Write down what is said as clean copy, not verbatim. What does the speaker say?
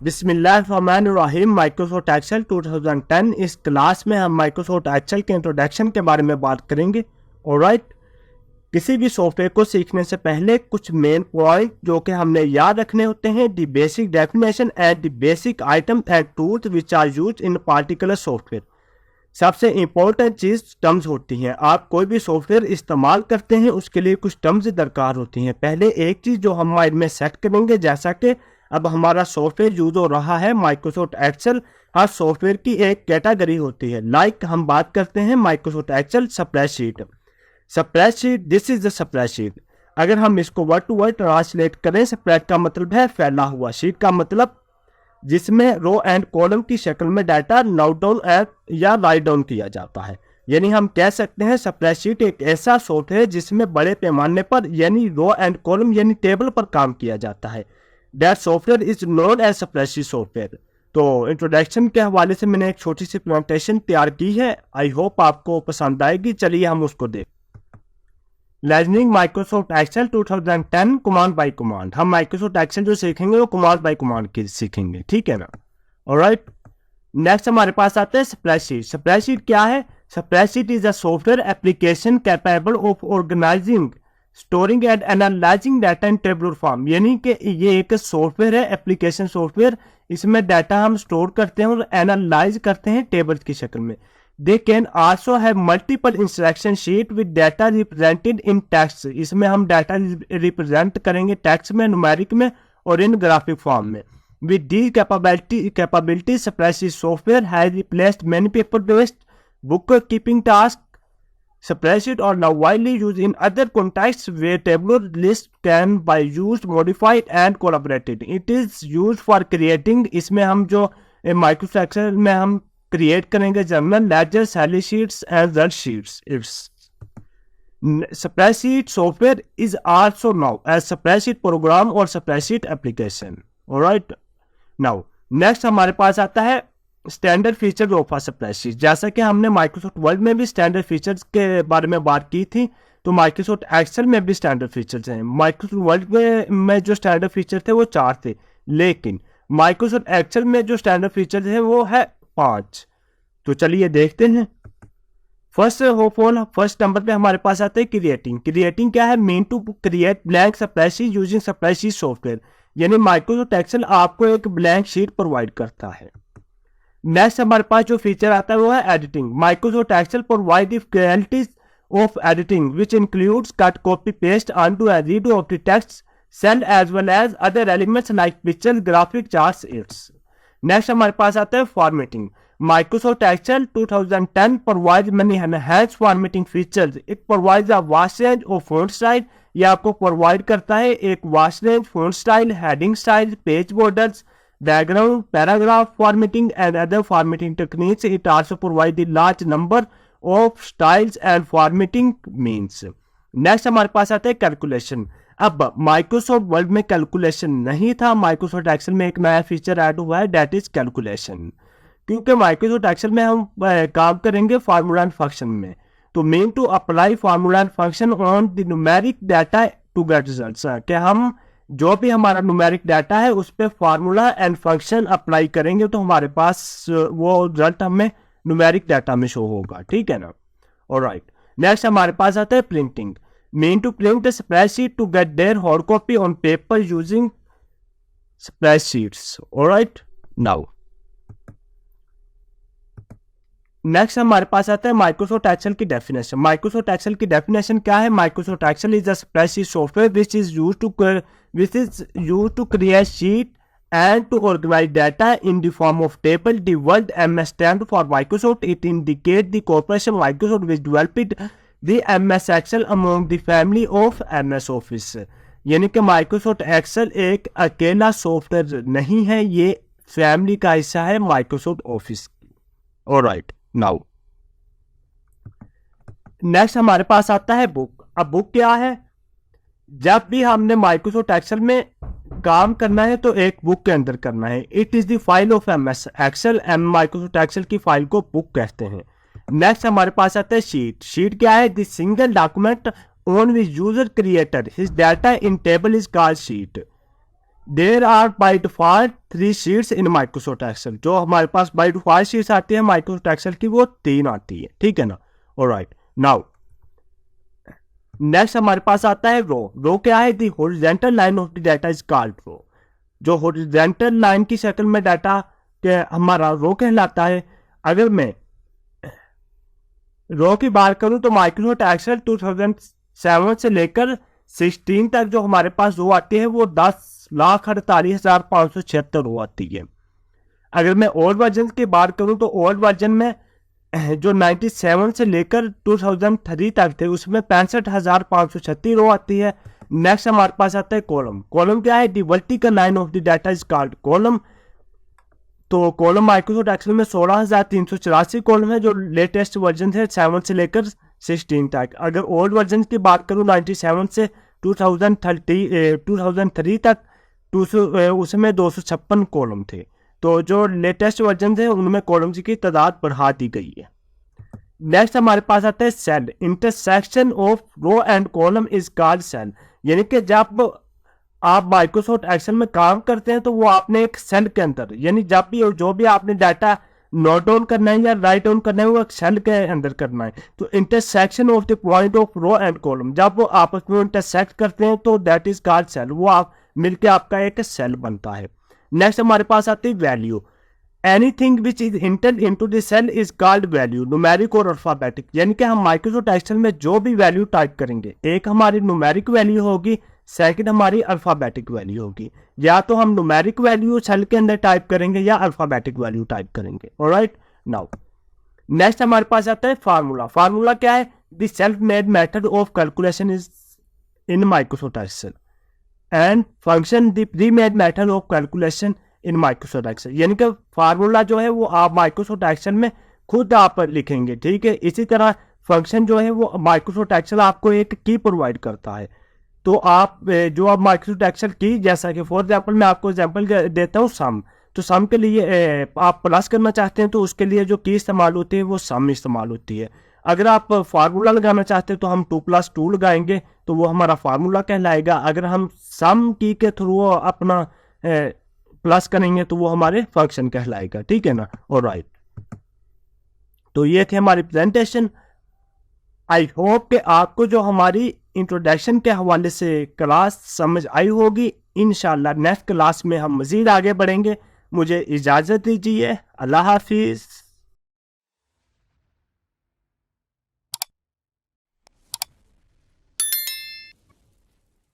बिस्मिल्लाहिर्रहमानिर्रहीम। Microsoft Excel 2010 इस class में हम माइक्रोसॉफ्ट एक्सेल के इंट्रोडक्शन के बारे में बात करेंगे। ऑलराइट, किसी भी सॉफ्टवेयर को सीखने से पहले कुछ मेन पॉइंट जो कि हमने याद रखने होते हैं। The basic definition and the basic item and tools which are used in particular software. सबसे इम्पोर्टेंट चीज़ टर्म्स होती हैं। आप कोई भी सॉफ्टवेयर इस्तेमाल करते हैं उसके लिए कुछ टर्म्स दरकार होती हैं। पहले एक चीज़ जो हम माइंड में सेट करेंगे, जैसा कि अब हमारा सॉफ्टवेयर यूज हो रहा है माइक्रोसॉफ्ट एक्सेल, हर सॉफ्टवेयर की एक कैटेगरी होती है। लाइक हम बात करते हैं Microsoft Excel spreadsheet. Spreadsheet, this is the spreadsheet. अगर हम इसको वर्ड टू वर्ड ट्रांसलेट करें, स्प्रेड का मतलब है फैला हुआ, शीट का मतलब जिसमें रो एंड कॉलम की शक्ल में डाटा नोट डाउन या राइट डाउन किया जाता है। यानी हम कह सकते हैं स्प्रेडशीट एक ऐसा सॉफ्टवेयर जिसमें बड़े पैमाने पर यानी रो एंड कॉलम यानी टेबल पर काम किया जाता है। That software is known as spreadsheet software. तो इंट्रोडक्शन के हवाले से मैंने एक छोटी सी प्रेजेंटेशन तैयार की है, आई होप आपको पसंद आएगी। चलिए हम उसको देख। Learning Microsoft Excel 2010 command by command. हम माइक्रोसॉफ्ट एक्सेल जो सीखेंगे वो कमांड बाय कमांड की सीखेंगे, ठीक है ना। ऑलराइट, नेक्स्ट हमारे पास आता है स्प्रेडशीट। स्प्रेडशीट क्या है? Spreadsheet is a software application capable of organising, storing and analysing data in tabular form. यानी कि ये एक सॉफ्टवेयर है, एप्लीकेशन सॉफ्टवेयर। इसमें डाटा हम स्टोर करते हैं और एनालाइज करते हैं टेबल की शक्ल में। They can also have multiple instruction sheet with data represented in text. इसमें हम डाटा रिप्रेजेंट करेंगे टेक्स्ट में, न्यूमेरिक में और इन ग्राफिक फॉर्म में। With the capability spreadsheet software has replaced many paper based book keeping task. Spreadsheet are now widely used in other contexts where tabular lists can be used, modified and collaborated. It is used for creating, इसमें हम जो Microsoft Excel में हम create करेंगे journal, ledger, salary sheets and result sheets. Spreadsheet software is also now as spreadsheet program और spreadsheet application. Alright, now next हमारे पास आता है standard feature of a spreadsheet. जैसा कि हमने माइक्रोसॉफ्ट वर्ड में भी स्टैंडर्ड फीचर्स के बारे में बात की थी, तो माइक्रोसॉफ्ट एक्सेल में भी स्टैंडर्ड फीचर्स हैं। माइक्रोसॉफ्ट वर्ड में जो स्टैंडर्ड फीचर थे वो 4 थे, लेकिन माइक्रोसॉफ्ट एक्सेल में जो स्टैंडर्ड फीचर है वो है 5। तो चलिए देखते हैं। फर्स्ट नंबर पे हमारे पास आता है क्रिएटिंग। क्रिएटिंग क्या है? Mean to create blank spreadsheet using spreadsheet software. यानी माइक्रोसॉफ्ट एक्सेल आपको एक ब्लैंक शीट प्रोवाइड करता है। नेक्स्ट हमारे पास जो फीचर आता है वो है editing. Microsoft Excel provide the facilities of editing which includes cut, copy, paste, undo and redo of the text, cell as well as other elements like picture, graphic, charts, its. Next हमारे पास आता है formatting. Microsoft Excel 2010 provides many enhanced formatting features. It provides a vast range of font style. यह आपको provide करता है एक vast range font style, heading style, page borders, background, paragraph formatting and other formatting techniques. It also provides a large number of styles and formatting means. Next हमारे पास आता है calculation. अब माइक्रोसॉफ्ट वर्ड में calculation नहीं था, Microsoft Excel में एक नया फीचर ऐड हुआ है, दैट इज कैलकुलेशन। क्योंकि माइक्रोसॉफ्ट एक्सेल में हम काम करेंगे फार्मूला एंड फंक्शन में, तो mean to apply formula and function on the numeric data to get results. कि हम जो भी हमारा न्यूमेरिक डाटा है उस पर फार्मूला एंड फंक्शन अप्लाई करेंगे तो हमारे पास वो रिजल्ट हमें न्यूमेरिक डाटा में शो होगा, ठीक है ना। ऑलराइट, नेक्स्ट हमारे पास आता है printing. Mean to print spreadsheet to get their hard copy on paper using spreadsheets. Alright, now next हमारे पास आता है माइक्रोसॉफ्ट एक्सेल की डेफिनेशन। माइक्रोसॉफ्ट एक्सेल की डेफिनेशन क्या है? Microsoft Excel is a spreadsheet software which is used to create sheet and to organize data in the form of table. The word MS stands for Microsoft. It indicates the corporation Microsoft which developed the MS Excel among the family of MS Office. यानी कि Microsoft Excel एक अकेला software नहीं है, ये family का हिस्सा है माइक्रोसॉफ्ट ऑफिस की। ऑलराइट, नाउ नेक्स्ट हमारे पास आता है बुक। अब बुक क्या है? जब भी हमने माइक्रोसॉफ्ट एक्सेल में काम करना है तो एक बुक के अंदर करना है। It is the file of MS Excel. Microsoft Excel की फाइल को बुक कहते हैं। नेक्स्ट हमारे पास आता है शीट। शीट क्या है? The single document on which user creator his data in table is called sheet. There are by default 3 sheets in Microsoft Excel. जो हमारे पास बाई डिफॉल्ट शीट्स आती है माइक्रोसॉफ्ट एक्सेल की वो 3 आती है, ठीक है ना। ऑलराइट, नाउ नेक्स्ट हमारे पास आता है रो। रो क्या है? The horizontal line of the data is called row. जो हॉरिजॉन्टल लाइन की शक्ल में डाटा के हमारा रो कहलाता है। अगर मैं रो की बात करूं तो माइक्रोसॉफ्ट एक्सेल 2007 से लेकर 16 तक जो हमारे पास रो आती है वो 10,48,576 रो आती है। अगर मैं ओल्ड वर्जन की बात करूं तो ओल्ड वर्जन में जो 97 से लेकर 2003 तक थे उसमें 65,536 रो आती है। नेक्स्ट हमारे पास आता है कॉलम। कॉलम क्या है? दी vertical line of the data is called column. तो कॉलम माइक्रोसॉफ्ट एक्सेल में 16,384 कॉलम है जो लेटेस्ट वर्जन थे 7 से लेकर 16 तक। अगर ओल्ड वर्जन की बात करूं 97 से 2003 तक उसमें 256 कॉलम थे। तो जो लेटेस्ट वर्जन थे उनमें कॉलम्स की तादाद बढ़ा दी गई है। नेक्स्ट हमारे पास आता है cell. Intersection of row and column is called cell. यानी कि जब आप माइक्रोसॉफ्ट एक्सेल में काम करते हैं तो वो आपने एक सेल के अंदर, यानी जब भी जो भी आपने डाटा नोट डाउन करना है या राइट डाउन करना है वो एक सेल के अंदर करना है। तो intersection of the point of row and column, जब वो आपस में इंटरसेक्ट करते हैं तो दैट इज कॉल्ड सेल। वो आप मिलके आपका एक सेल बनता है। नेक्स्ट हमारे पास आती है value. Anything which is enter into the cell is called value, numeric और अल्फाबेटिक। यानी कि हम माइक्रोसॉफ्ट एक्सेल में जो भी वैल्यू टाइप करेंगे, एक हमारी न्यूमेरिक वैल्यू होगी, सेकंड हमारी अल्फाबेटिक वैल्यू होगी। या तो हम न्यूमेरिक वैल्यू सेल के अंदर टाइप करेंगे या अल्फाबेटिक वैल्यू टाइप करेंगे। ऑलराइट, नाउ नेक्स्ट हमारे पास आता है फार्मूला। फार्मूला क्या है? The self made method of calculation is in Microsoft Excel and function the pre made method of calculation in Microsoft Excel. यानी कि फार्मूला जो है वो आप माइक्रोसॉफ्ट एक्सेल में खुद आप लिखेंगे, ठीक है। इसी तरह फंक्शन जो है वो माइक्रोसॉफ्ट एक्सेल आपको एक की प्रोवाइड करता है। तो आप जो आप माइक्रोसॉफ्ट एक्सेल की, जैसा कि फॉर एग्जाम्पल मैं आपको एग्जाम्पल देता हूँ सम। तो सम के लिए आप प्लस करना चाहते हैं तो उसके लिए जो की इस्तेमाल होती है वो सम इस्तेमाल होती है। अगर आप फार्मूला लगाना चाहते हैं तो हम 2+2 लगाएंगे तो वो हमारा फार्मूला कहलाएगा। अगर हम सम की के थ्रू अपना प्लस करेंगे तो वो हमारे फंक्शन कहलाएगा, ठीक है ना। ऑलराइट, तो ये थे हमारी प्रेजेंटेशन। आई होप कि आपको जो हमारी इंट्रोडक्शन के हवाले से क्लास समझ आई होगी। इंशाल्लाह नेक्स्ट क्लास में हम मज़ीद आगे बढ़ेंगे। मुझे इजाज़त दीजिए। अल्लाह हाफिज़।